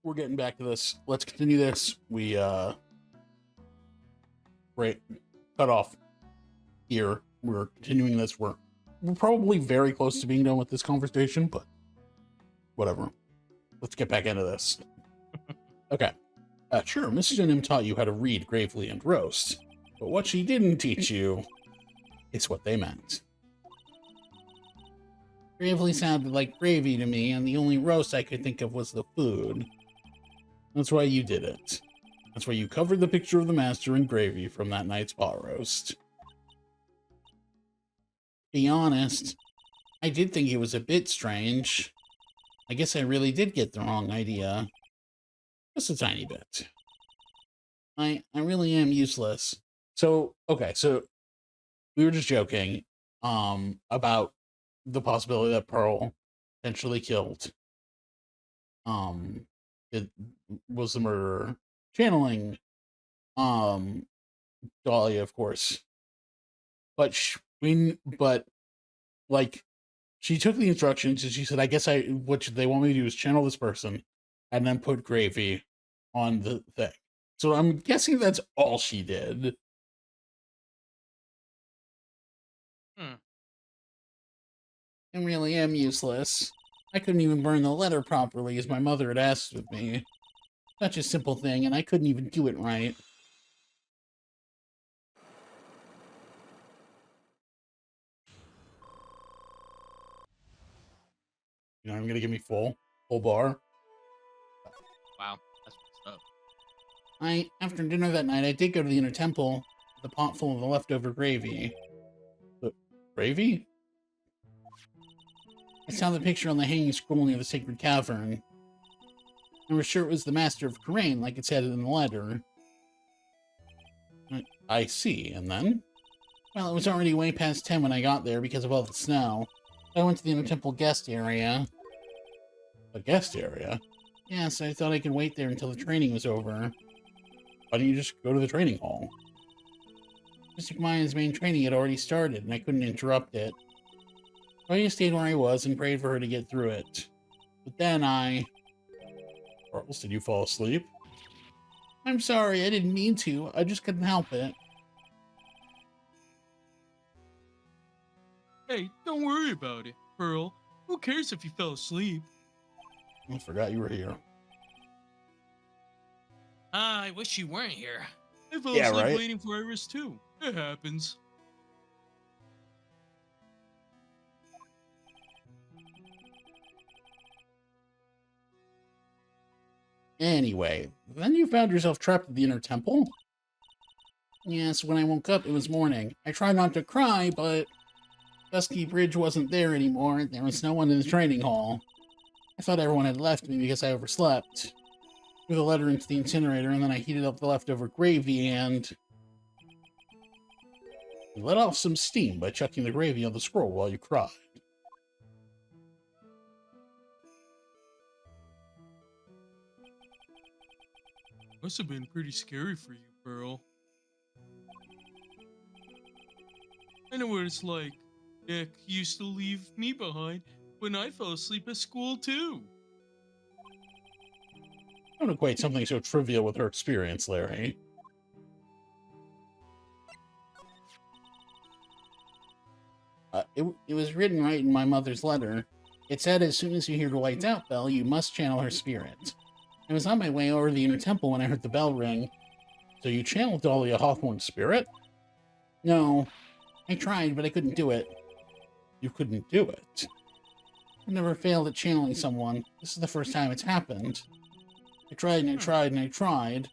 we're getting back to this. Let's continue this. We right cut off here. We're continuing this. We're probably very close to being done with this conversation, but whatever. Let's get back into this. Okay. Sure, Mrs. Denham taught you how to read gravely and roast, but what she didn't teach you is what they meant. Gravely sounded like gravy to me, and the only roast I could think of was the food. That's why you did it. That's why you covered the picture of the master in gravy from that night's pot roast. Be honest, I did think it was a bit strange. I guess I really did get the wrong idea. Just a tiny bit. I really am useless. So, okay, so we were just joking about the possibility that Pearl potentially killed it was the murderer. Channeling Dahlia, of course. But but like she took the instructions and she said, I guess what they want me to do is channel this person and then put gravy on the thing. So I'm guessing that's all she did. I really am useless. I couldn't even burn the letter properly as my mother had asked of me. Such a simple thing, and I couldn't even do it right. You know, I'm gonna give me full bar. Wow, that's what's up. After dinner that night, I did go to the inner temple, with a pot full of the leftover gravy. But gravy? I saw the picture on the hanging scroll near the sacred cavern. I was sure it was the master of Karain, like it said in the letter. I see, and then? Well, it was already way past 10 when I got there because of all the snow. I went to the inner temple guest area. A guest area? Yes, I thought I could wait there until the training was over. Why don't you just go to the training hall? Mr. Maya's main training had already started, and I couldn't interrupt it. So I just stayed where I was and prayed for her to get through it. But then Charles, did you fall asleep? I'm sorry, I didn't mean to. I just couldn't help it. Hey, don't worry about it, Pearl. Who cares if you fell asleep? I forgot you were here. I wish you weren't here. I fell asleep waiting for Iris too. It happens. Anyway, then you found yourself trapped at the inner temple? Yes, when I woke up, it was morning. I tried not to cry, but Dusky Bridge wasn't there anymore, and there was no one in the training hall. I thought everyone had left me because I overslept. Threw the letter into the incinerator, and then I heated up the leftover gravy and let off some steam by chucking the gravy on the scroll while you cried. Must have been pretty scary for you, Pearl. I know what it's like. Nick used to leave me behind when I fell asleep at school too. Don't equate something so trivial with her experience, Larry. It was written right in my mother's letter. It said as soon as you hear the lights out bell, you must channel her spirit. I was on my way over to the inner temple when I heard the bell ring. So you channeled Dahlia Hawthorne's spirit? No. I tried, but I couldn't do it. You couldn't do it? I've never failed at channeling someone. This is the first time it's happened. I tried and I tried and I tried.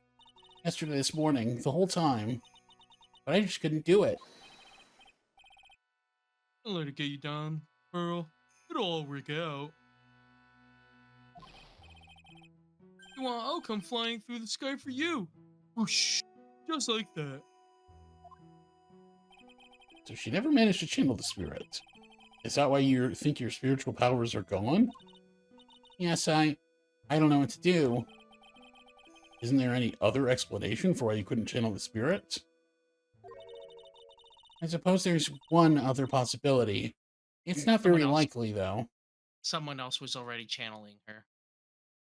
Yesterday, this morning, the whole time. But I just couldn't do it. Don't let it get you down, Pearl. It'll all work out. You want, I'll come flying through the sky for you. Whoosh! Just like that. So she never managed to channel the spirit. Is that why you think your spiritual powers are gone? Yes, I don't know what to do. Isn't there any other explanation for why you couldn't channel the spirit? I suppose there's one other possibility. It's not very likely, though. Someone else was already channeling her.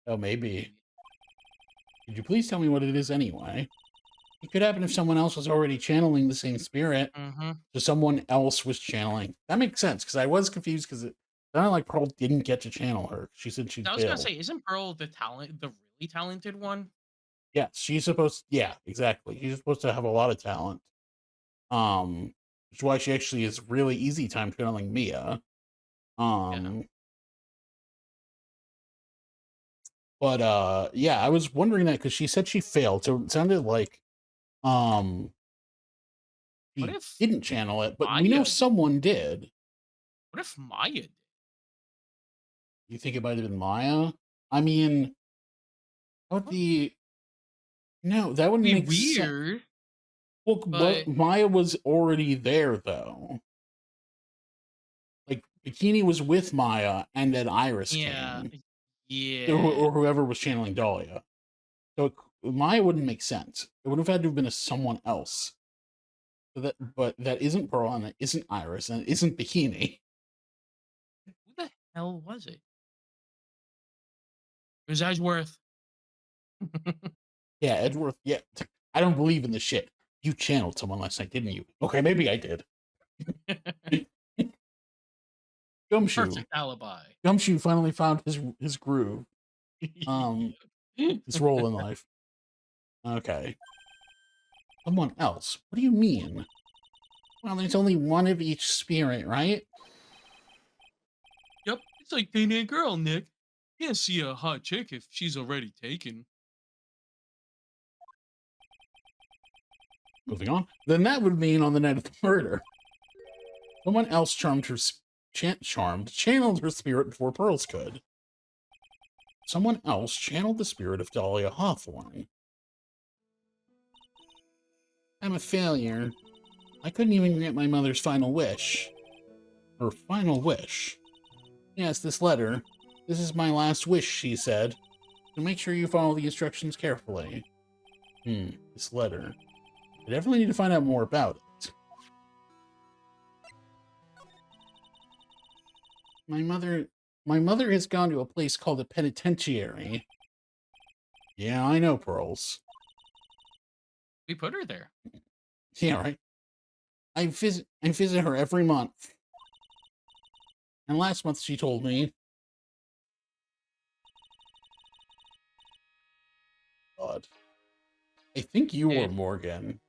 Oh, maybe. Could you please tell me what it is anyway? It could happen if someone else was already channeling the same spirit. Mm-hmm. So someone else was channeling. That makes sense, because I was confused because it sounded like Pearl didn't get to channel her. She said she I was gonna failed. say, isn't Pearl the really talented one? Yes, she's supposed. Yeah, exactly. She's supposed to have a lot of talent. Which is why she actually is really easy time channeling Mia. Yeah. But yeah, I was wondering that because she said she failed, so it sounded like um What she if didn't channel it, but we know Maya? someone did. What if Maya did? You think it might have been Maya? I mean, what What? the no, that wouldn't Be make sense. weird, Well, but Maya was already there though. Like Bikini was with Maya, and then Iris yeah, came, yeah. or whoever was channeling Dahlia. So Maya wouldn't make sense. It would have had to have been a someone else. But that isn't Pearl, and that isn't Iris, and it isn't Bikini. Who the hell was it? It was Edgeworth. Yeah, Edgeworth. Yeah, I don't believe in this shit. You channeled someone last night, didn't you? Okay, maybe I did. Gumshoe. Perfect alibi. Gumshoe finally found his groove. His role in life. Okay. Someone else. What do you mean? Well, there's only one of each spirit, right? Yep, it's like dating a girl, Nick. Can't see a hot chick if she's already taken. Moving on. Then that would mean on the night of the murder, someone else channeled her spirit before Pearls could. Someone else channeled the spirit of Dahlia Hawthorne. I'm a failure. I couldn't even grant my mother's final wish. Her final wish. Yes, this letter. This is my last wish, she said. So make sure you follow the instructions carefully. This letter. I definitely need to find out more about it. My mother has gone to a place called a penitentiary. Yeah, I know, Pearls. We put her there. Yeah, right. I visit her every month. And last month she told me, God, I think you were Did Morgan.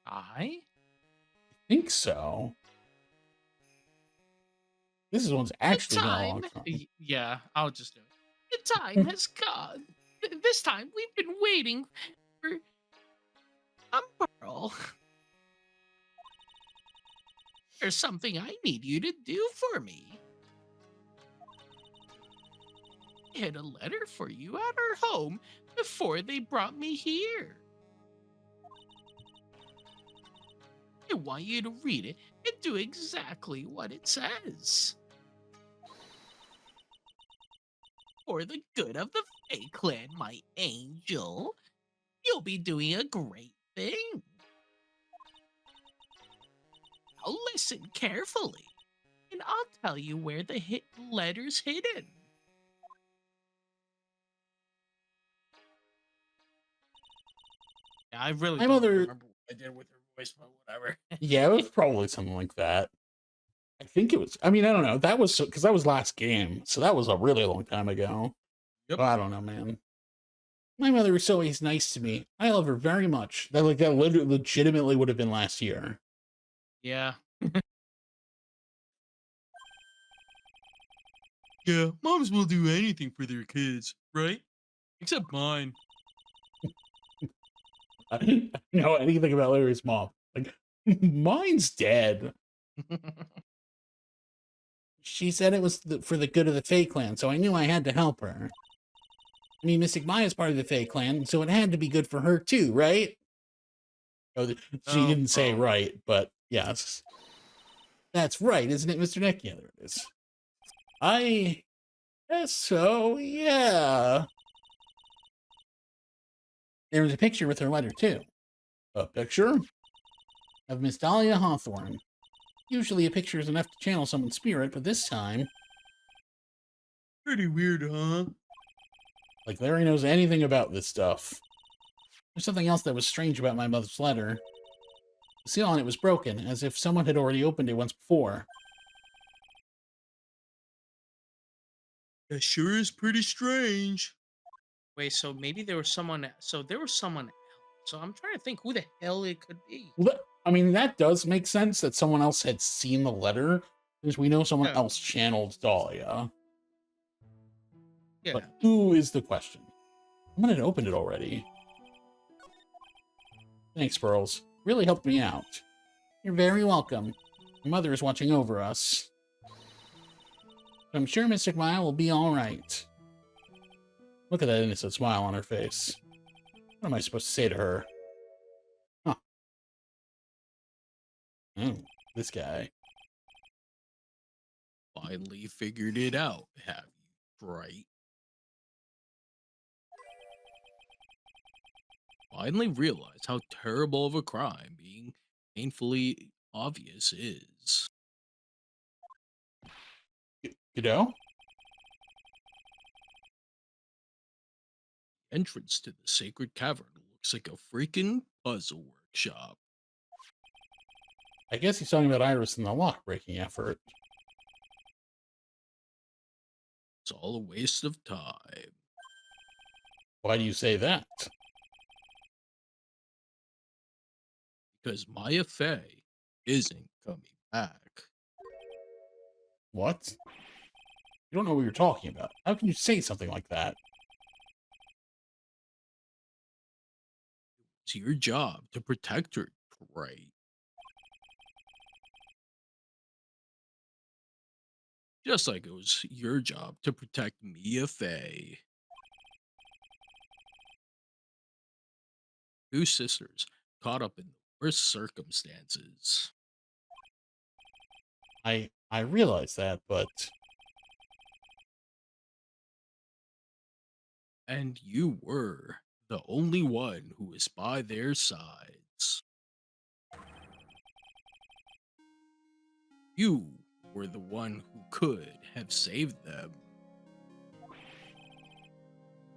I? Think so. This one's The actually been a long time. time. Yeah, I'll just do it. The time has come. This time we've been waiting for a Pearl. There's something I need you to do for me. I had a letter for you at our home before they brought me here. I want you to read it and do exactly what it says. For the good of the Fae Clan, my angel, you'll be doing a great thing. Now listen carefully, and I'll tell you where the letter's hidden. Yeah, I really My don't mother, remember what I did with her voice, but whatever. yeah, it was probably something like that. I think it was, I mean, I don't know. That was, because that was last game, so that was a really long time ago. Yep. I don't know, man. My mother was always nice to me. I love her very much. That legitimately would have been last year. Yeah. Yeah, moms will do anything for their kids, right? Except mine. I don't know anything about Larry's mom. Like, mine's dead. She said it was for the good of the Fae Clan, so I knew I had to help her. I mean, Mystic Maya's part of the Fae Clan, so it had to be good for her too, right? Oh, she Oh, didn't say bro. right, but yes. That's right, isn't it, Mr. Neck? Yeah, there it is. I guess so, yeah. There was a picture with her letter, too. A picture of Miss Dahlia Hawthorne. Usually a picture is enough to channel someone's spirit, but this time... Pretty weird, huh? Like Larry knows anything about this stuff. There's something else that was strange about my mother's letter. The seal on it was broken, as if someone had already opened it once before. That sure is pretty strange. Wait, so maybe there was someone. So there was someone else. So I'm trying to think who the hell it could be. Well, I mean, that does make sense that someone else had seen the letter, because we know someone Yeah. else channeled Dahlia. Yeah. But who is the question? Someone had opened it already. Thanks, Pearls. Really helped me out. You're very welcome. My mother is watching over us. I'm sure Mystic Maya will be all right. Look at that innocent smile on her face. What am I supposed to say to her? Huh. Oh, this guy. Finally figured it out, have you, right? Finally realized how terrible of a crime being painfully obvious is. You know? Entrance to the sacred cavern looks like a freaking puzzle workshop. I guess he's talking about Iris and the lock-breaking effort. It's all a waste of time. Why do you say that? Because Maya Fey isn't coming back. What? You don't know what you're talking about. How can you say something like that? It's your job to protect her, right? Just like it was your job to protect Mia Fey. Two sisters caught up in the worst circumstances. I realize that, but And you were the only one who was by their sides. You were the one who could have saved them.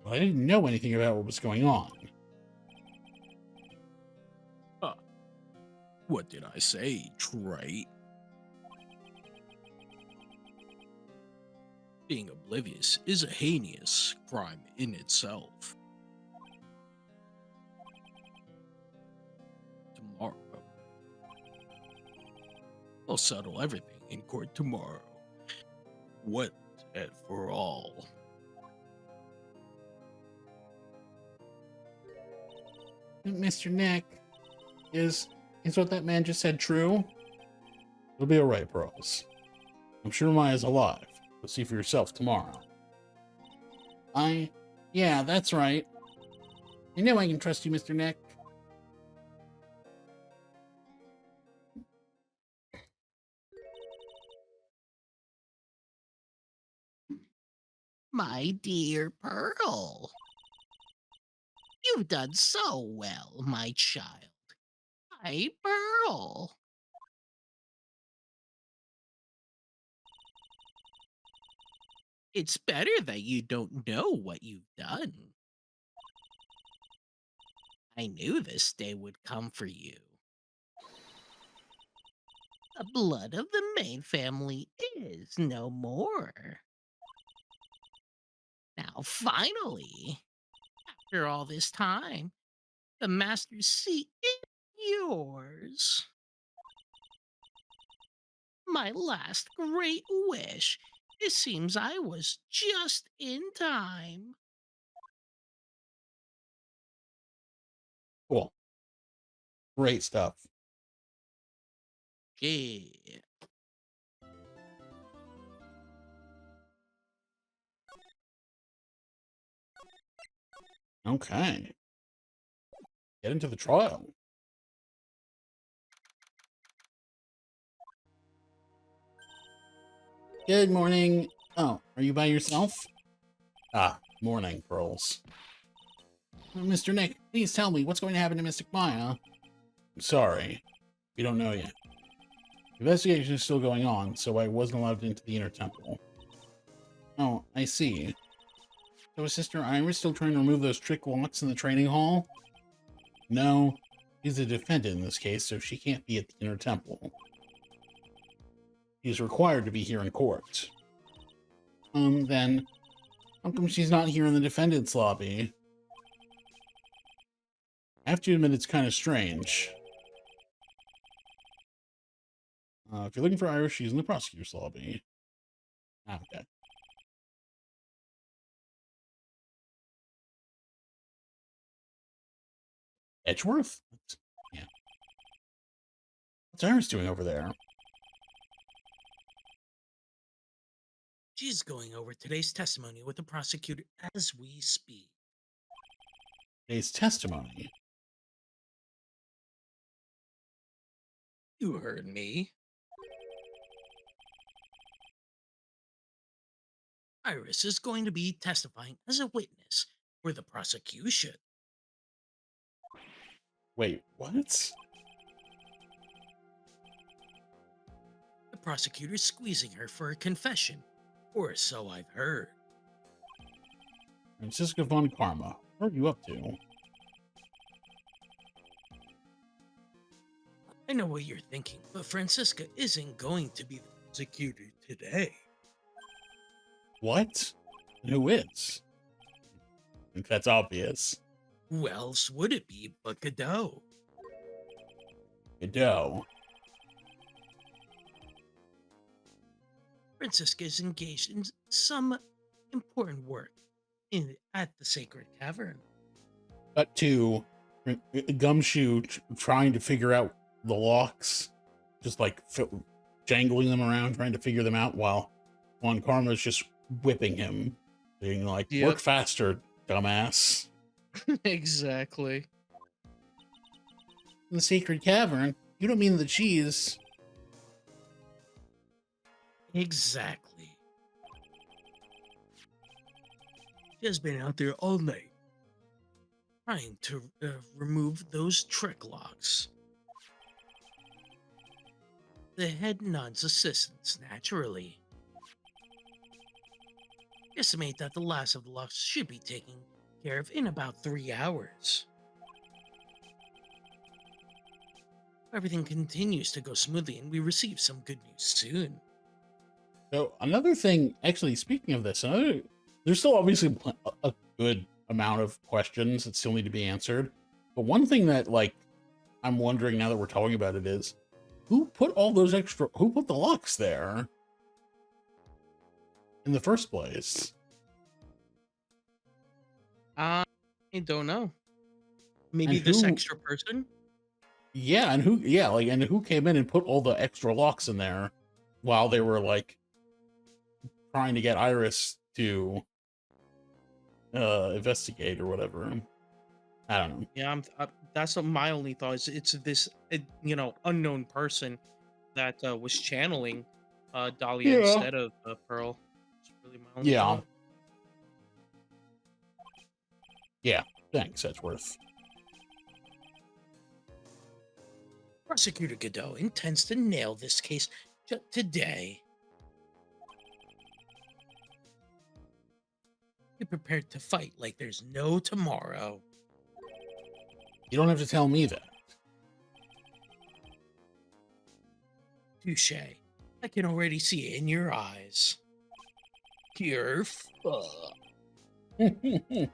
I didn't know anything about what was going on. Huh. What did I say, Trite? Being oblivious is a heinous crime in itself. Tomorrow. I'll settle everything in court tomorrow. Once and for all. Mr. Nick, is what that man just said true? It'll be alright, Pearls. I'm sure Maya's alive. You'll see for yourself tomorrow. Yeah, that's right. I know I can trust you, Mr. Nick. My dear Pearl. You've done so well, my child. My Pearl. It's better that you don't know what you've done. I knew this day would come for you. The blood of the main family is no more. Now, finally, after all this time, the master's seat is yours. My last great wish. It seems I was just in time. Cool. Great stuff. Yeah. Okay. Get into the trial. Good morning. Oh, are you by yourself? Ah, morning, Pearls. Mr. Nick, please tell me what's going to happen to Mystic Maya. I'm sorry. We don't know yet. The investigation is still going on, so I wasn't allowed into the inner temple. Oh, I see. So is Sister Iris still trying to remove those trick locks in the training hall? No, she's a defendant in this case, so she can't be at the inner temple. She's required to be here in court. Then, how come she's not here in the defendant's lobby? I have to admit it's kind of strange. If you're looking for Iris, she's in the prosecutor's lobby. Okay. Edgeworth? Yeah. What's Iris doing over there? She's going over today's testimony with the prosecutor as we speak. Today's testimony. You heard me. Iris is going to be testifying as a witness for the prosecution. Wait, what? The prosecutor's squeezing her for a confession, or so I've heard. Francisca von Karma, what are you up to? I know what you're thinking, but Francisca isn't going to be the prosecutor today. What? Who is? I think that's obvious. Who else would it be but Godot? Godot. Francisca is engaged in some important work at the Sacred Cavern. Cut to Gumshoe trying to figure out the locks, just like jangling them around, trying to figure them out, while Von Karma's just whipping him, being like, work faster, dumbass. Exactly. The Sacred Cavern? You don't mean the cheese. Exactly. She has been out there all night, trying to remove those trick locks. The head nun's assistants, naturally. Estimate that the last of the locks should be taken care of in about 3 hours. Everything continues to go smoothly, and we receive some good news soon. So another thing, actually, speaking of this, there's still obviously a good amount of questions that still need to be answered. But one thing that, like, I'm wondering now that we're talking about it is, who put the locks there in the first place? I don't know. Maybe And this who- extra person? Yeah, and who came in and put all the extra locks in there while they were, like, trying to get Iris to investigate or whatever. I don't know. Yeah, that's what my only thought is. It's this, unknown person that was channeling Dahlia Yeah. instead of Pearl. It's really my only Yeah. thought. Yeah, thanks, Edgeworth. Prosecutor Godot intends to nail this case today. Be prepared to fight like there's no tomorrow. You don't have to tell me that. Touche. I can already see it in your eyes. Pure fuck. You're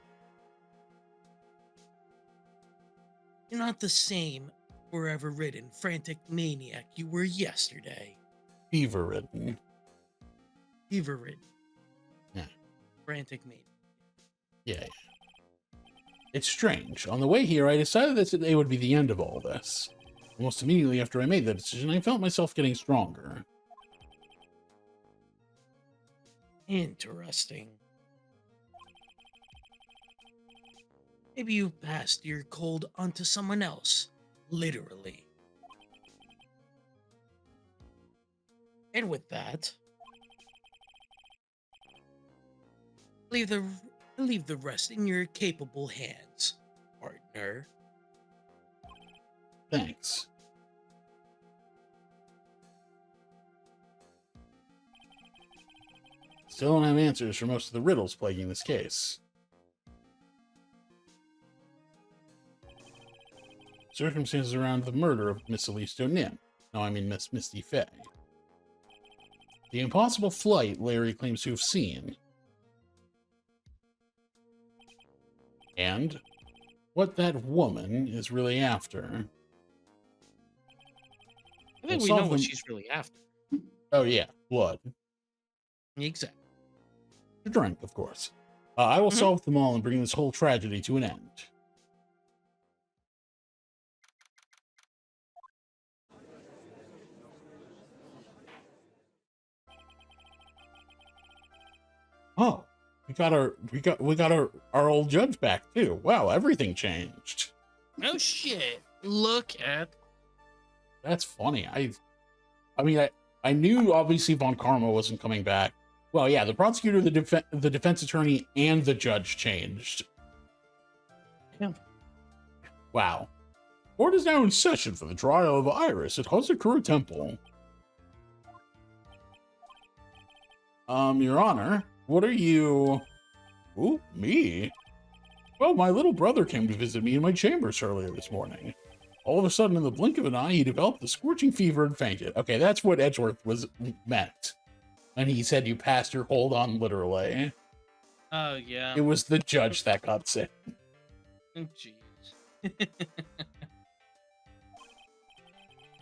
not the same forever-ridden, frantic maniac you were yesterday. Fever-ridden. Fever-ridden. Yeah. Frantic maniac. Yeah. It's strange. On the way here, I decided that today would be the end of all this. Almost immediately after I made that decision, I felt myself getting stronger. Interesting. Maybe you passed your cold onto someone else, literally. And with that, leave the rest in your capable hands, partner. Thanks. Still don't have answers for most of the riddles plaguing this case. circumstances around the murder of Miss Alisto Nim. No, I mean Miss Misty Fey. The impossible flight Larry claims to have seen. And what that woman is really after. I think We'll we know solve what them- she's really after. Oh yeah, blood. Exactly. To drink, of course. I will Mhm. solve them all and bring this whole tragedy to an end. Oh, we got our old judge back too. Wow, everything changed. Oh shit! Look at That's funny. I knew obviously Von Karma wasn't coming back. Well, yeah, the prosecutor, the defense attorney, and the judge changed. Yeah. Wow. Court is now in session for the trial of Iris at Hazakura Temple. Your Honor, what are you... Ooh, me? Well, my little brother came to visit me in my chambers earlier this morning. All of a sudden, in the blink of an eye, he developed a scorching fever and fainted. Okay, that's what Edgeworth was meant. And he said you passed your hold on literally. oh yeah. It was the judge that got sick. Jeez.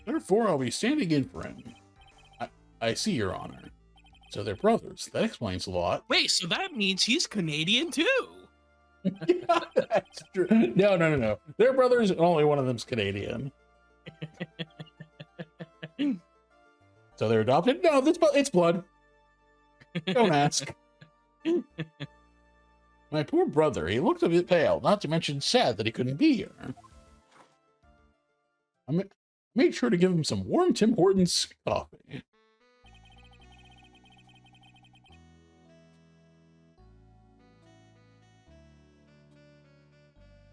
Therefore, I'll be standing in for him. I see, Your Honor. So they're brothers. That explains a lot. Wait, so that means he's Canadian too? Yeah, that's true. No. They're brothers, and only one of them's Canadian. So they're adopted? No, it's blood. Don't ask. My poor brother, he looked a bit pale, not to mention sad that he couldn't be here. I made sure to give him some warm Tim Hortons coffee.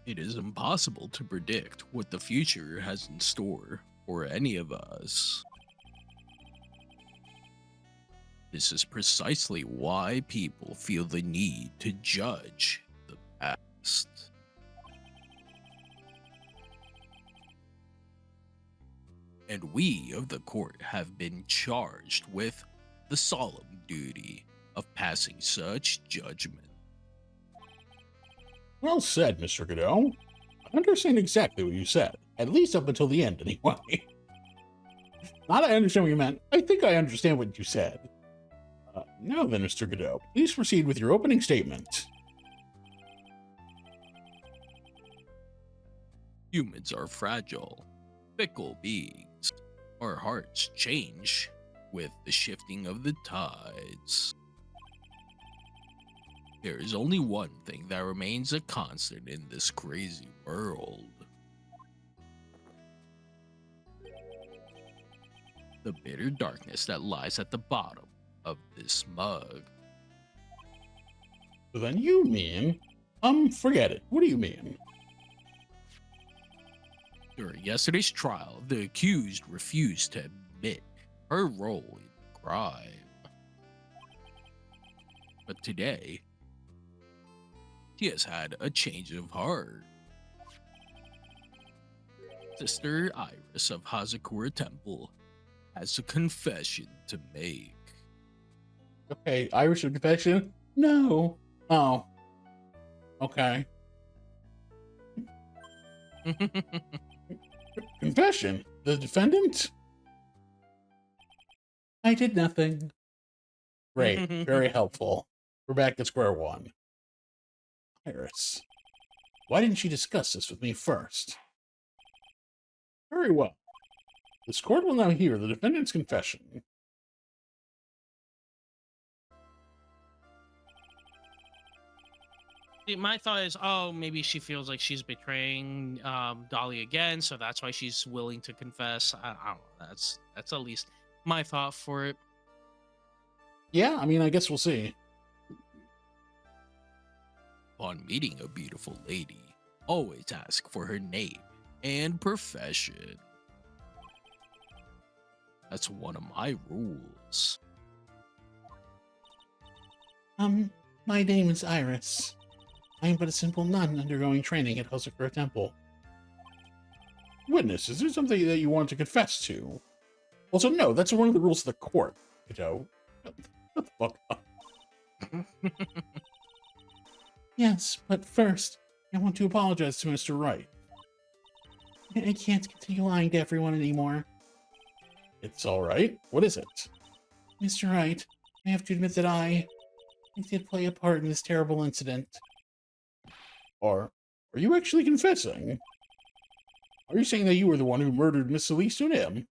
It is impossible to predict what the future has in store for any of us. This is precisely why people feel the need to judge the past. And we of the court have been charged with the solemn duty of passing such judgment. Well said, Mr. Godot. I understand exactly what you said, at least up until the end, anyway. Not I understand what you meant. I think I understand what you said. Now then, Mr. Godot, please proceed with your opening statement. Humans are fragile, fickle beings. Our hearts change with the shifting of the tides. There is only one thing that remains a constant in this crazy world. The bitter darkness that lies at the bottom of this mug. So then you mean... forget it. What do you mean? During yesterday's trial, the accused refused to admit her role in the crime. But today, she has had a change of heart. Sister Iris of Hazakura Temple has a confession to make. Okay, Irish confession? No. Oh. Okay. Confession? The defendant? I did nothing. Great. Very helpful. We're back at square one. Iris. Why didn't you discuss this with me first? Very well. This court will now hear the defendant's confession. See, my thought is, oh, maybe she feels like she's betraying Dolly again, so that's why she's willing to confess. I don't know. That's at least my thought for it. Yeah, I mean, I guess we'll see. Upon meeting a beautiful lady, always ask for her name and profession. That's one of my rules. My name is Iris. I am but a simple nun undergoing training at Hazakura Temple. Witness, is there something that you want to confess to? Also, no, that's one of the rules of the court, Shut the fuck up. Yes, but first, I want to apologize to Mr. Wright. I can't continue lying to everyone anymore. It's alright. What is it? Mr. Wright, I have to admit that I did play a part in this terrible incident. Are you actually confessing? Are you saying that you were the one who murdered Miss Elise Unim?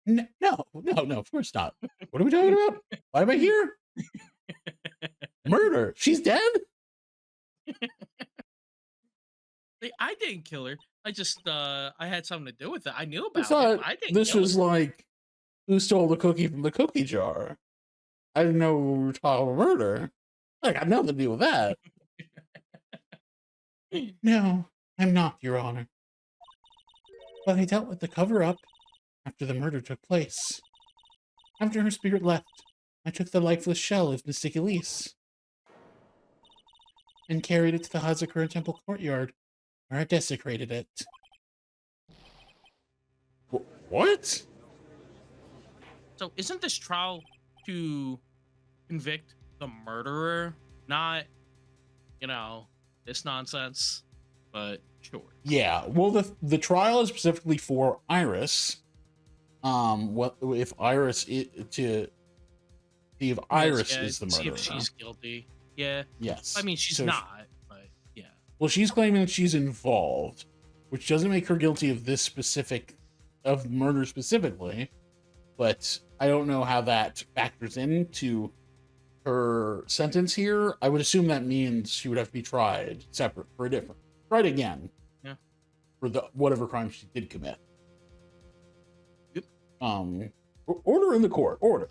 No, of course not. What are we talking about? Why am I here? Murder. She's dead? I didn't kill her. I just I had something to do with it. I knew I about it. thought But I didn't this kill was her. like, who stole the cookie from the cookie jar? I didn't know we were talking about murder. I got nothing to do with that. No, I'm not, Your Honor. But I dealt with the cover-up after the murder took place. After her spirit left, I took the lifeless shell of Mystic Elise and carried it to the Hazakura Temple courtyard, where I desecrated it. What? So isn't this trial to convict the murderer, not, this nonsense? But sure. Yeah, well, the trial is specifically for Iris. What if Iris to see if Iris is the see murderer? if she's guilty. Yeah. Yes. I mean, she's So not, but yeah. Well, she's claiming that she's involved, which doesn't make her guilty of murder specifically. But I don't know how that factors into her sentence here. I would assume that means she would have to be tried separate for a different, tried again. Yeah. For whatever crime she did commit. Yep. Order in the court. Order.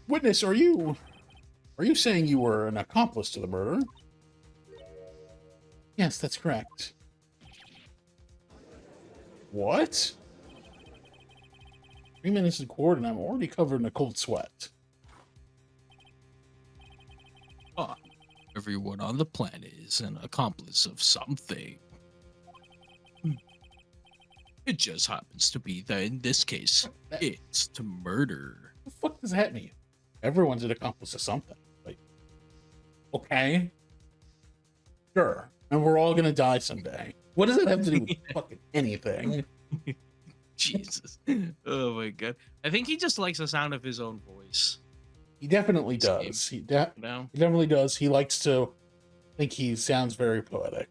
Witness, are you saying you were an accomplice to the murder? Yes, that's correct. What? 3 minutes in court and I'm already covered in a cold sweat. Ah, everyone on the planet is an accomplice of something. It just happens to be that in this case, it's to murder. What the fuck does that mean? Everyone's an accomplice of something. Like, okay. Sure. And we're all gonna die someday. What does that have to do with fucking anything? Jesus. Oh my god. I think he just likes the sound of his own voice. He definitely does. He definitely does. He likes to think he sounds very poetic.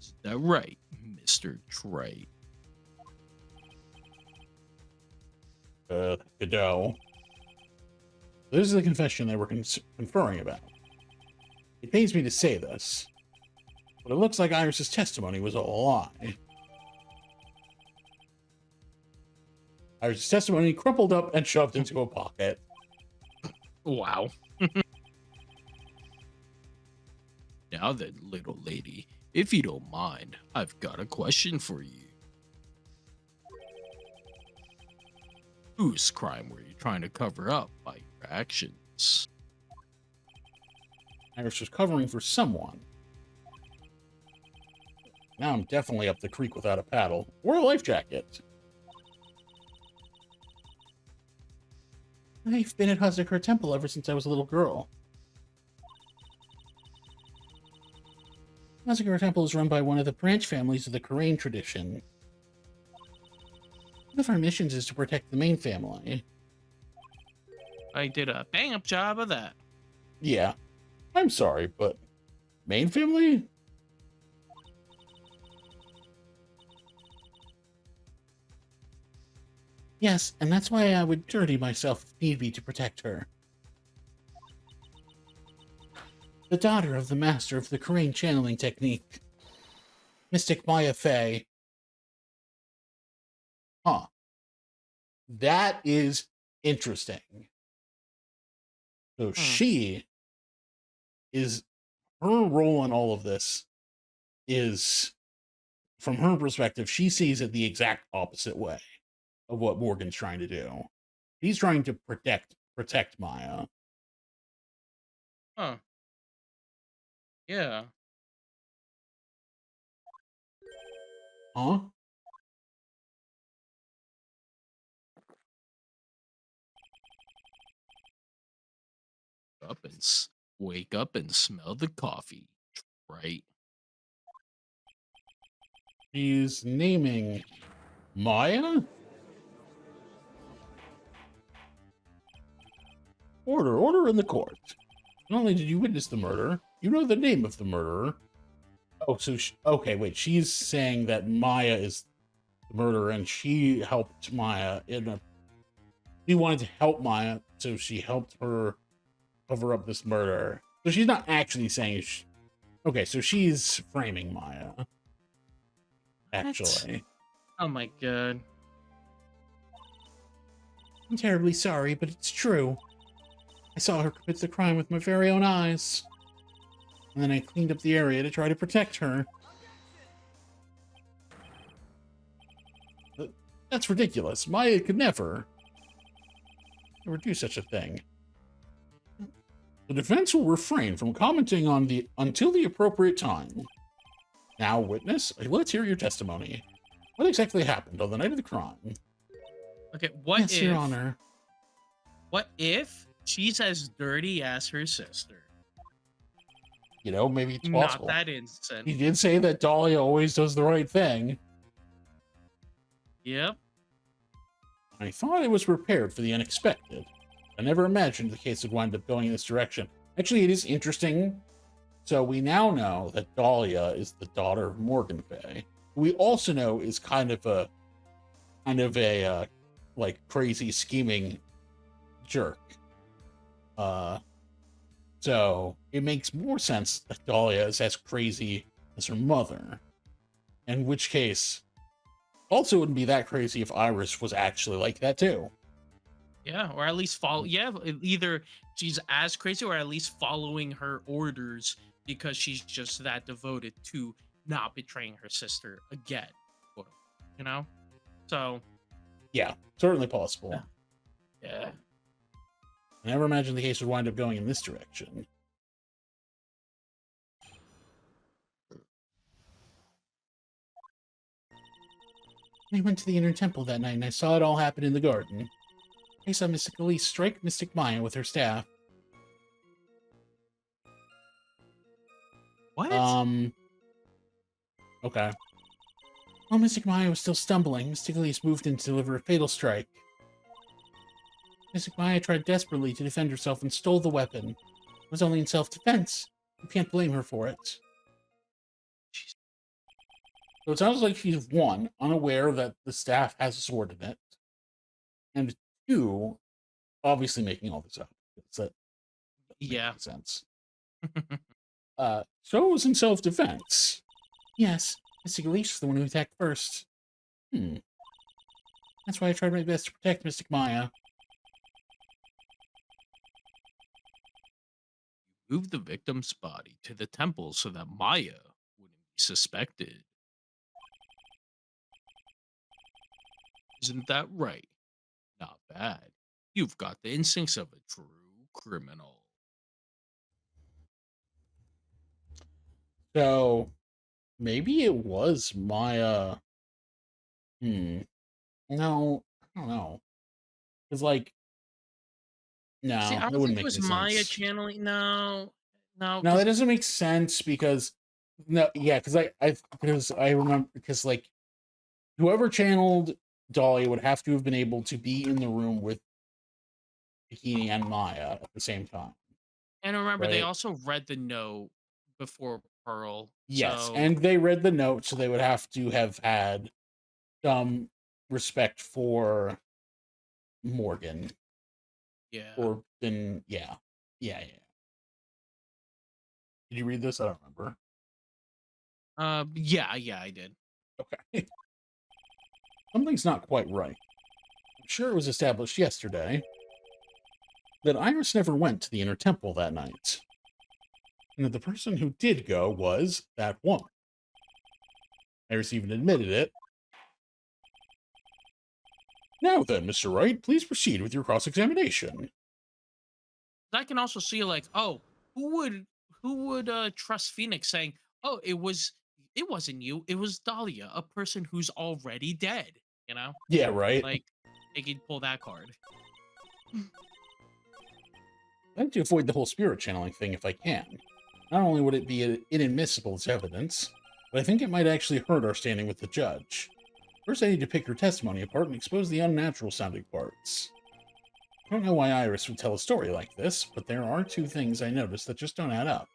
Is that right, Mr. Trite? Godot. This is the confession they were conferring about. It pains me to say this, but it looks like Iris's testimony was all a lie. Iris's testimony crumpled up and shoved into a pocket. Wow. Now then, little lady, if you don't mind, I've got a question for you. Whose crime were you trying to cover up by your actions? Iris was covering for someone. Now I'm definitely up the creek without a paddle or a life jacket. I've been at Hazakura Temple ever since I was a little girl. Hazakura Temple is run by one of the branch families of the Karain tradition. One of our missions is to protect the main family. I did a bang-up job of that. Yeah, I'm sorry, but main family? Yes, and that's why I would dirty myself if need be to protect her. The daughter of the master of the Karain channeling technique, Mystic Maya Fey. Huh. That is interesting. So she is, her role in all of this is, from her perspective, she sees it the exact opposite way of what Morgan's trying to do. He's trying to protect Maya. Huh. Yeah. Huh? Up and wake up and smell the coffee, right? She's naming Maya? Order in the court. Not only did you witness the murder, you know the name of the murderer. Oh, so okay, wait. She's saying that Maya is the murderer, and she helped Maya in a. She wanted to help Maya, so she helped her cover up this murder. So she's not actually saying. Okay, so she's framing Maya. What? Actually, Oh my god. I'm terribly sorry, but it's true. I saw her commit the crime with my very own eyes. And then I cleaned up the area to try to protect her. That's ridiculous. Maya could never do such a thing. The defense will refrain from commenting on the until the appropriate time. Now, witness, let's hear your testimony. What exactly happened on the night of the crime? Okay, what Yes, if Your Honor. what if she's as dirty as her sister? You know, maybe it's Not possible. that instant. He did say that Dahlia always does the right thing. Yep. I thought I was prepared for the unexpected. I never imagined the case would wind up going in this direction. Actually, it is interesting. So we now know that Dahlia is the daughter of Morgan Fay. We also know is kind of a like crazy scheming jerk. So it makes more sense that Dahlia is as crazy as her mother. In which case, also wouldn't be that crazy if Iris was actually like that too. Yeah, or at least follow. Yeah, either she's as crazy or at least following her orders because she's just that devoted to not betraying her sister again. You know? So, Yeah, certainly possible. yeah. I never imagined the case would wind up going in this direction. I went to the inner temple that night and I saw it all happen in the garden. I saw Mystic Elise strike Mystic Maya with her staff. What? Okay. While Mystic Maya was still stumbling, Mystic Elise moved in to deliver a fatal strike. Mystic Maya tried desperately to defend herself and stole the weapon. It was only in self-defense. You can't blame her for it. So it sounds like she's one, unaware that the staff has a sword in it, and two, obviously making all this up. That Yeah. makes sense. So it was in self-defense. Yes, Mystic Elise is the one who attacked first. That's why I tried my best to protect Mystic Maya. Move the victim's body to the temple so that Maya wouldn't be suspected. Isn't that right? Not bad. You've got the instincts of a true criminal. So maybe it was Maya. No, I don't know. It's like, no, See, I that don't wouldn't think it make any was Maya sense. channeling. No, no. No, 'Cause that doesn't make sense because no, yeah, because I remember because like whoever channeled Dahlia would have to have been able to be in the room with Bikini and Maya at the same time, and remember, they right? also read the note before Pearl. Yes, So and they read the note, so they would have to have had some respect for Morgan, yeah. or then yeah. Did you read this? I don't remember. Yeah, I did. Okay, something's not quite right. I'm sure it was established yesterday that Iris never went to the inner temple that night, and that the person who did go was that woman. Iris even admitted it. Now then, Mr. Wright, please proceed with your cross-examination. I can also see like, oh, who would trust Phoenix saying, "Oh, it wasn't you, it was Dahlia, a person who's already dead." You know, Yeah, right. like they could pull that card. I like to avoid the whole spirit channeling thing if I can. Not only would it be inadmissible as evidence, but I think it might actually hurt our standing with the judge. First, I need to pick her testimony apart and expose the unnatural sounding parts. I don't know why Iris would tell a story like this, but there are two things I noticed that just don't add up.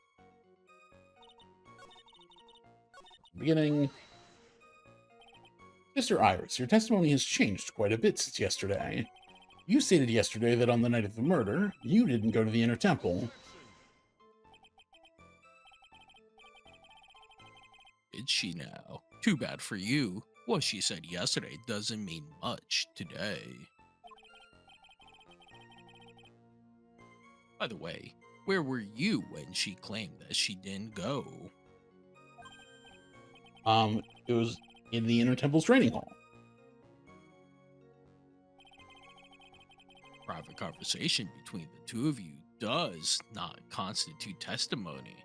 Beginning, Mr. Iris, your testimony has changed quite a bit since yesterday. You stated yesterday that on the night of the murder, you didn't go to the inner temple. Did she now? Too bad for you. What she said yesterday doesn't mean much today. By the way, where were you when she claimed that she didn't go? It was in the inner temple's training hall. Private conversation between the two of you does not constitute testimony.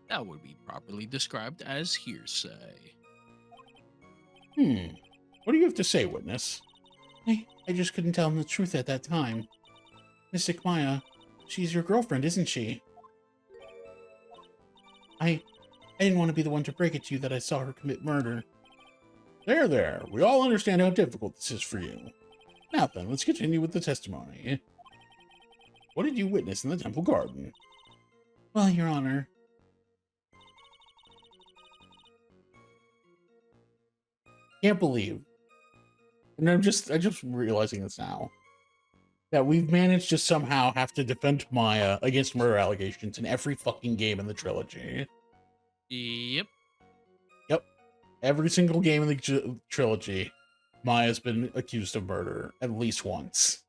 That would be properly described as hearsay. What do you have to say, witness? I just couldn't tell him the truth at that time. Mystic Maya, she's your girlfriend, isn't she? I didn't want to be the one to break it to you that I saw her commit murder. There. We all understand how difficult this is for you. Now then, let's continue with the testimony. What did you witness in the temple garden? Well, Your Honor. Can't believe. And I'm just realizing this now. That we've managed to somehow have to defend Maya against murder allegations in every fucking game in the trilogy. Yep. Every single game in the trilogy, Maya's been accused of murder at least once.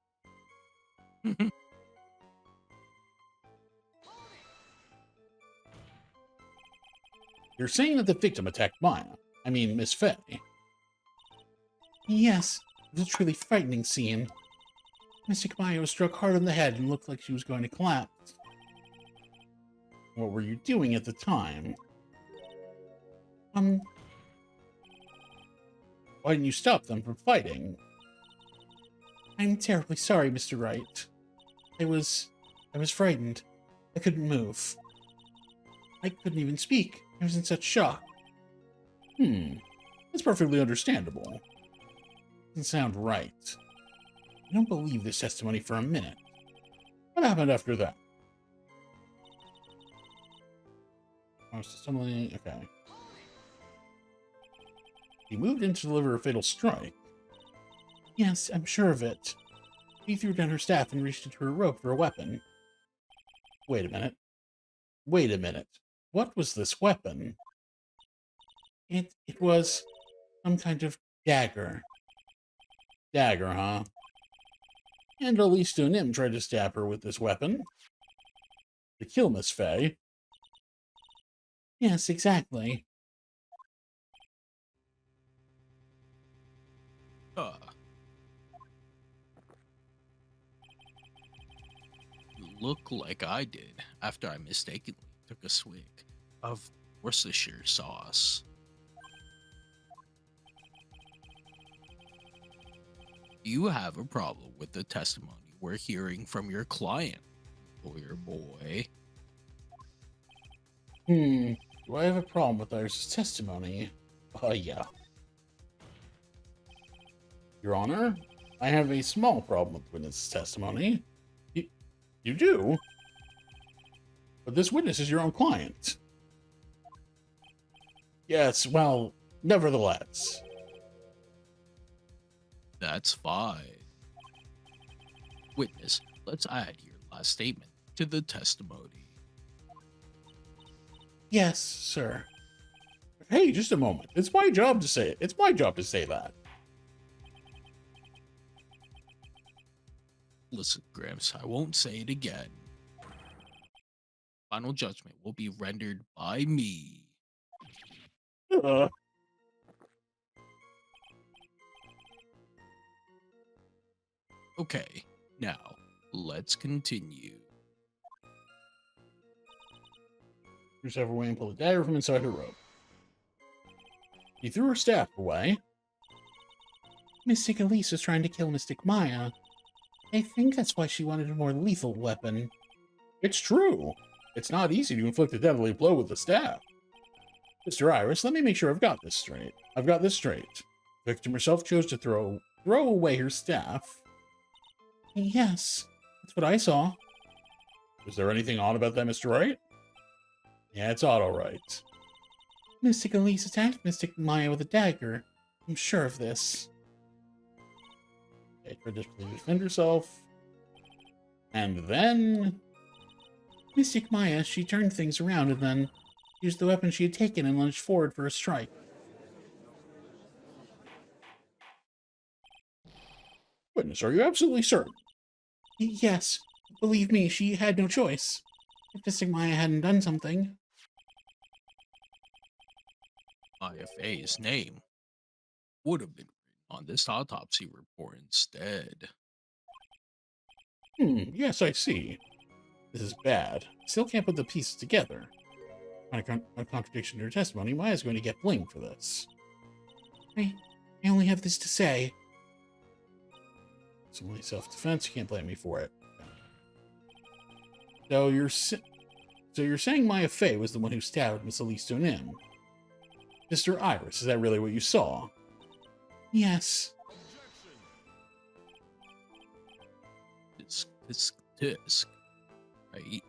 You're saying that the victim attacked Maya. I mean, Miss Faye. Yes, it was a truly frightening scene. Mystic Maya was struck hard on the head and looked like she was going to collapse. What were you doing at the time? Why didn't you stop them from fighting? I'm terribly sorry, Mr. Wright. I was frightened. I couldn't move. I couldn't even speak. I was in such shock. That's perfectly understandable. Doesn't sound right. I don't believe this testimony for a minute. What happened after that? Okay. He moved in to deliver a fatal strike. Yes, I'm sure of it. He threw down her staff and reached into her robe for a weapon. Wait a minute. What was this weapon? It was some kind of dagger. Dagger, huh? And Alisto Nim tried to stab her with this weapon. To kill Miss Faye. Yes, exactly. You look like I did after I mistakenly took a swig of Worcestershire sauce. You have a problem with the testimony we're hearing from your client, lawyer boy. Do I have a problem with Iris' testimony? Yeah. Your Honor, I have a small problem with witness' testimony. You do? But this witness is your own client. Yes, well, nevertheless. That's fine. Witness, let's add your last statement to the testimony. Yes, sir. Hey, just a moment. It's my job to say it. It's my job to say that. Listen, Gramps, I won't say it again. Final judgment will be rendered by me. Okay, now let's continue. Threw her staff away and pulled a dagger from inside her robe. She threw her staff away. Mystic Elise was trying to kill Mystic Maya. I think that's why she wanted a more lethal weapon. It's true. It's not easy to inflict a deadly blow with the staff. Mr. Iris, let me make sure I've got this straight. The victim herself chose to throw away her staff. Yes, that's what I saw. Is there anything odd about that, Mr. Wright? Yeah, it's odd, all right. Mystic Elise attacked Mystic Maya with a dagger. I'm sure of this. Okay, tried to defend herself. And then... Mystic Maya, she turned things around and then used the weapon she had taken and lunged forward for a strike. Goodness, are you absolutely certain? Yes. Believe me, she had no choice. If Mystic Maya hadn't done something... Maya Faye's name would have been written on this autopsy report instead. Yes, I see. This is bad. Still can't put the pieces together. A contradiction to her testimony, Maya's going to get blamed for this. I only have this to say. It's only self-defense, you can't blame me for it. So you're saying Maya Faye was the one who stabbed Miss Elise Donim? Mr. Iris, is that really what you saw? Yes. Tisk. Right?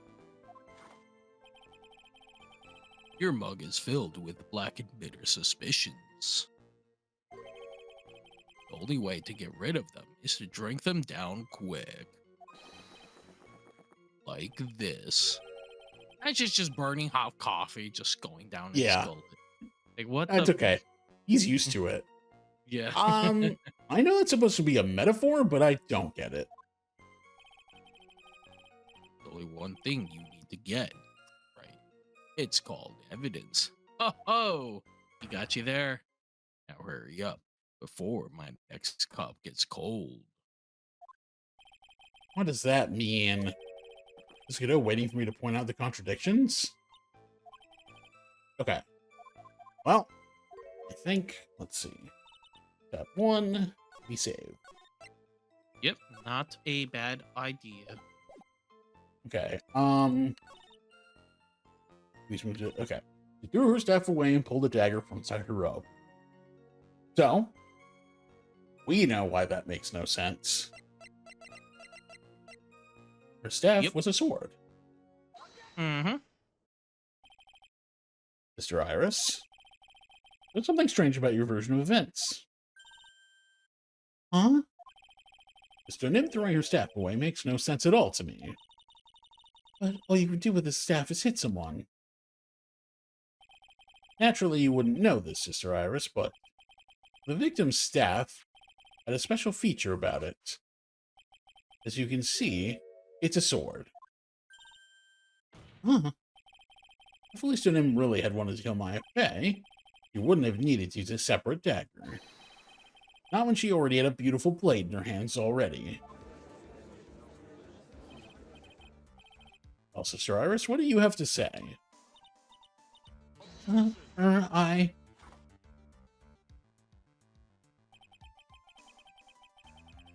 Your mug is filled with black and bitter suspicions. The only way to get rid of them is to drink them down quick. Like this. That's just burning hot coffee, just going down his skull. Like, what That's okay. He's used to it. Yeah. I know it's supposed to be a metaphor, but I don't get it. There's only one thing you need to get, right? It's called evidence. Oh, he got you there. Now hurry up before my next cup gets cold. What does that mean? Is Godot waiting for me to point out the contradictions? Okay. Well, I think, let's see. Step 1, we save. Yep, not a bad idea. Okay, okay. She threw her staff away and pulled a dagger from inside her robe. So, we know why that makes no sense. Her staff was a sword. Mm-hmm. Mr. Iris, there's something strange about your version of events. Huh? Mr. Nim throwing her staff away makes no sense at all to me. But all you can do with this staff is hit someone. Naturally, you wouldn't know this, Sister Iris, but the victim's staff had a special feature about it. As you can see, it's a sword. Huh. If Mr. Nim really had wanted to kill Maya Faye, he wouldn't have needed to use a separate dagger. Not when she already had a beautiful blade in her hands already. Well, Sister Iris, what do you have to say?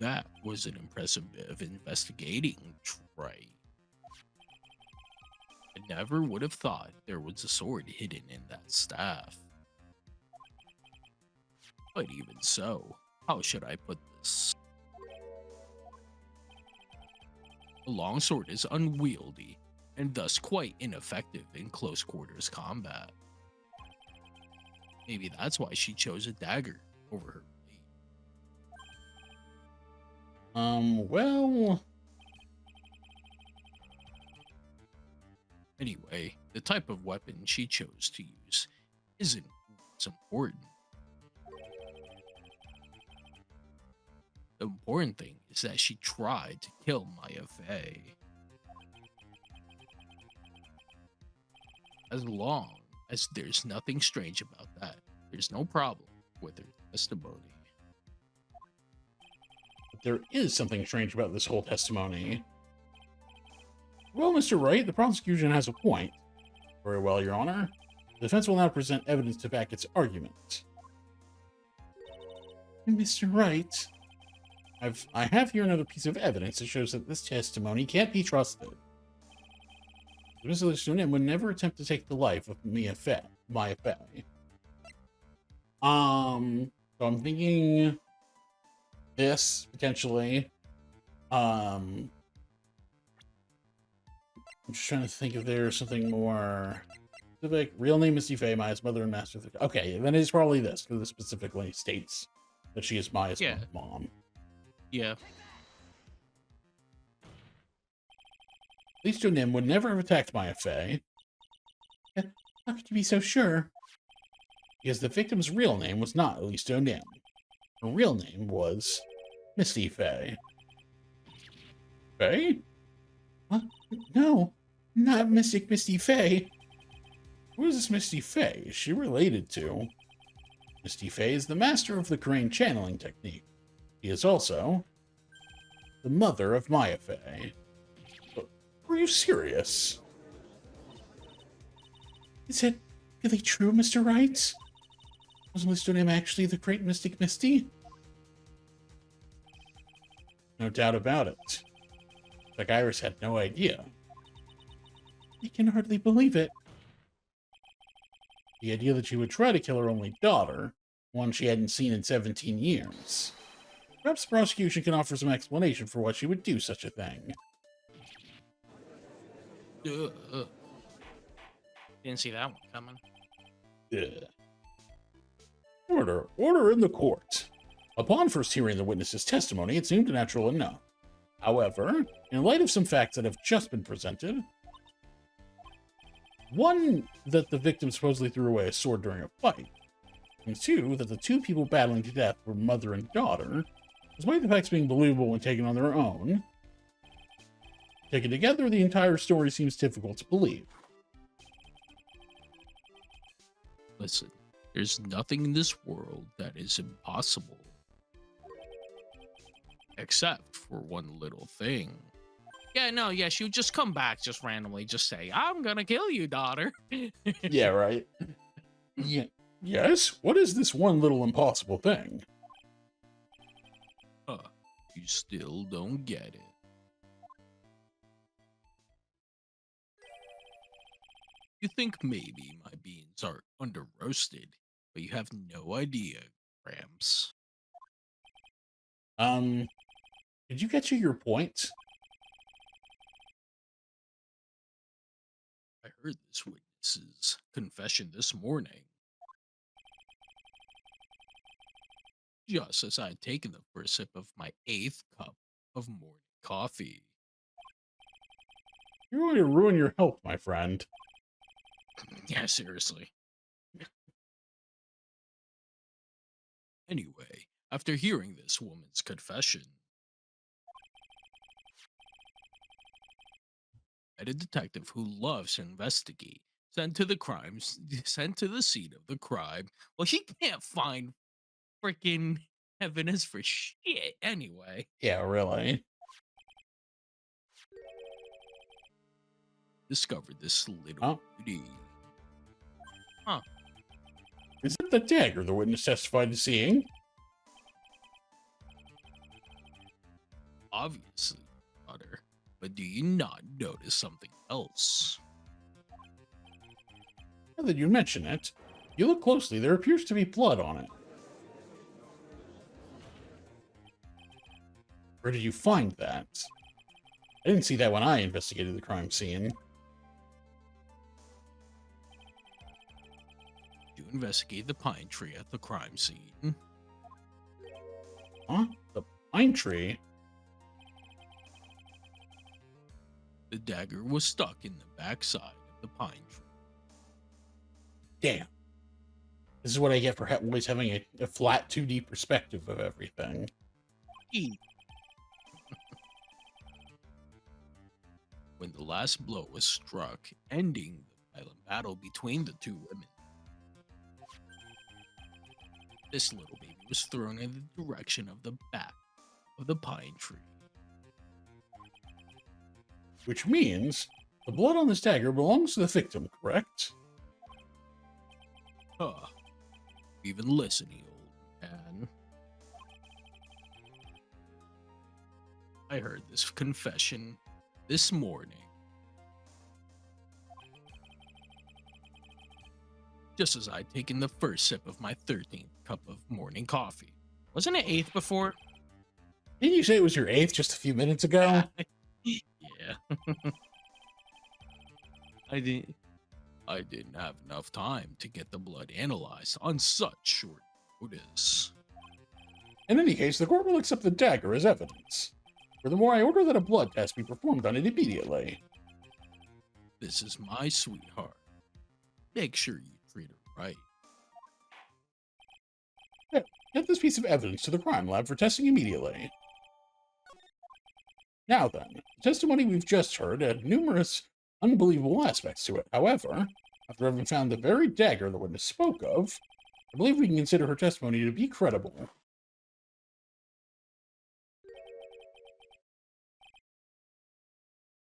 That was an impressive bit of investigating, Trey. I never would have thought there was a sword hidden in that staff. But even so, how should I put this? A longsword is unwieldy, and thus quite ineffective in close quarters combat. Maybe that's why she chose a dagger over her blade. Well... Anyway, the type of weapon she chose to use isn't what's important. The important thing is that she tried to kill Maya Faye. As long as there's nothing strange about that, there's no problem with her testimony. There is something strange about this whole testimony. Well, Mr. Wright, the prosecution has a point. Very well, Your Honor. The defense will now present evidence to back its argument. Mr. Wright, I have here another piece of evidence that shows that this testimony can't be trusted. Mr. Student would never attempt to take the life of Maya Fey. So I'm thinking this potentially. I'm just trying to think if there's something more specific. Real name Misty Fey, Maya's mother and master. Okay, then it's probably this because it specifically states that she is Maya's mom. Yeah. Lee Nim would never have attacked Maya Fey. How could you be so sure? Because the victim's real name was not Listo Nim. Her real name was Misty Fey. Fey? What? No, not Mystic Misty Fey. Who is this Misty Fey? Is she related to? Misty Fey is the master of the crane channeling technique. He is also the mother of Maya Fey. Are you serious? Is it really true, Mr. Wright? Was Mr. Nim actually the great Mystic Misty? No doubt about it. Like Iris had no idea. I can hardly believe it. The idea that she would try to kill her only daughter, one she hadn't seen in 17 years. Perhaps the prosecution can offer some explanation for why she would do such a thing. Didn't see that one coming. Ugh. Order in the court. Upon first hearing the witness's testimony, it seemed natural enough. However, in light of some facts that have just been presented, one, that the victim supposedly threw away a sword during a fight, and two, that the two people battling to death were mother and daughter, despite the facts being believable when taken on their own, taken together, the entire story seems difficult to believe. Listen, there's nothing in this world that is impossible. Except for one little thing. Yeah, she would just come back just randomly, just say, I'm gonna kill you, daughter. Yeah, right. Yeah. Yes? What is this one little impossible thing? You still don't get it. You think maybe my beans are under roasted, but you have no idea, Gramps. Did you get your point? I heard this witness's confession this morning. Just as I had taken the first sip of my 8th cup of morning coffee. You're going to ruin your health, my friend. Yeah, seriously. Anyway, after hearing this woman's confession, a detective who loves to investigate sent to the scene of the crime. Well, he can't find freaking evidence for shit anyway. Yeah, really. Discovered this little beauty. Is it the dagger the witness testified to seeing? Obviously, daughter. But do you not notice something else? Now that you mention it, you look closely, there appears to be blood on it. Where did you find that? I didn't see that when I investigated the crime scene. To investigate the pine tree at the crime scene. Huh? The pine tree? The dagger was stuck in the backside of the pine tree. Damn. This is what I get for always having a flat 2D perspective of everything. When the last blow was struck, ending the violent battle between the two women, this little baby was thrown in the direction of the back of the pine tree. Which means The blood on this dagger belongs to the victim, correct? Huh. Even listening, old man. I heard this confession this morning. Just as I'd taken the first sip of my 13th cup of morning coffee. Wasn't it 8th before? Didn't you say it was your 8th just a few minutes ago? Yeah. I didn't have enough time to get the blood analyzed on such short notice. In any case, the court will accept the dagger as evidence. Furthermore, I order that a blood test be performed on it immediately. This is my sweetheart. Make sure you treat her right. Get this piece of evidence to the crime lab for testing immediately. Now then, the testimony we've just heard had numerous unbelievable aspects to it. However, after having found the very dagger the witness spoke of, I believe we can consider her testimony to be credible.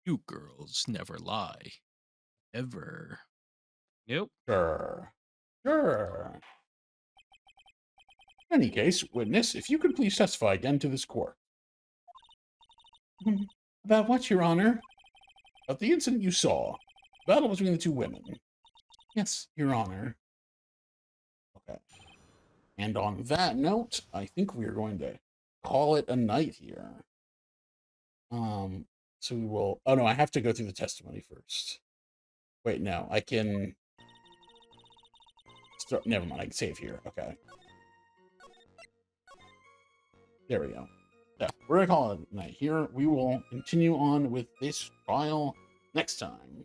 You girls never lie. Ever. Nope. Sure. Sure. In any case, witness, if you could please testify again to this court. About what, Your Honor? About the incident you saw. Battle between the two women. Yes, Your Honor. Okay. And on that note, I think we are going to call it a night here. So we will... Oh, no, I have to go through the testimony first. Wait, no, I can... Never mind, I can save here. Okay. There we go. Yeah, we're going to call it a night here. We will continue on with this trial next time.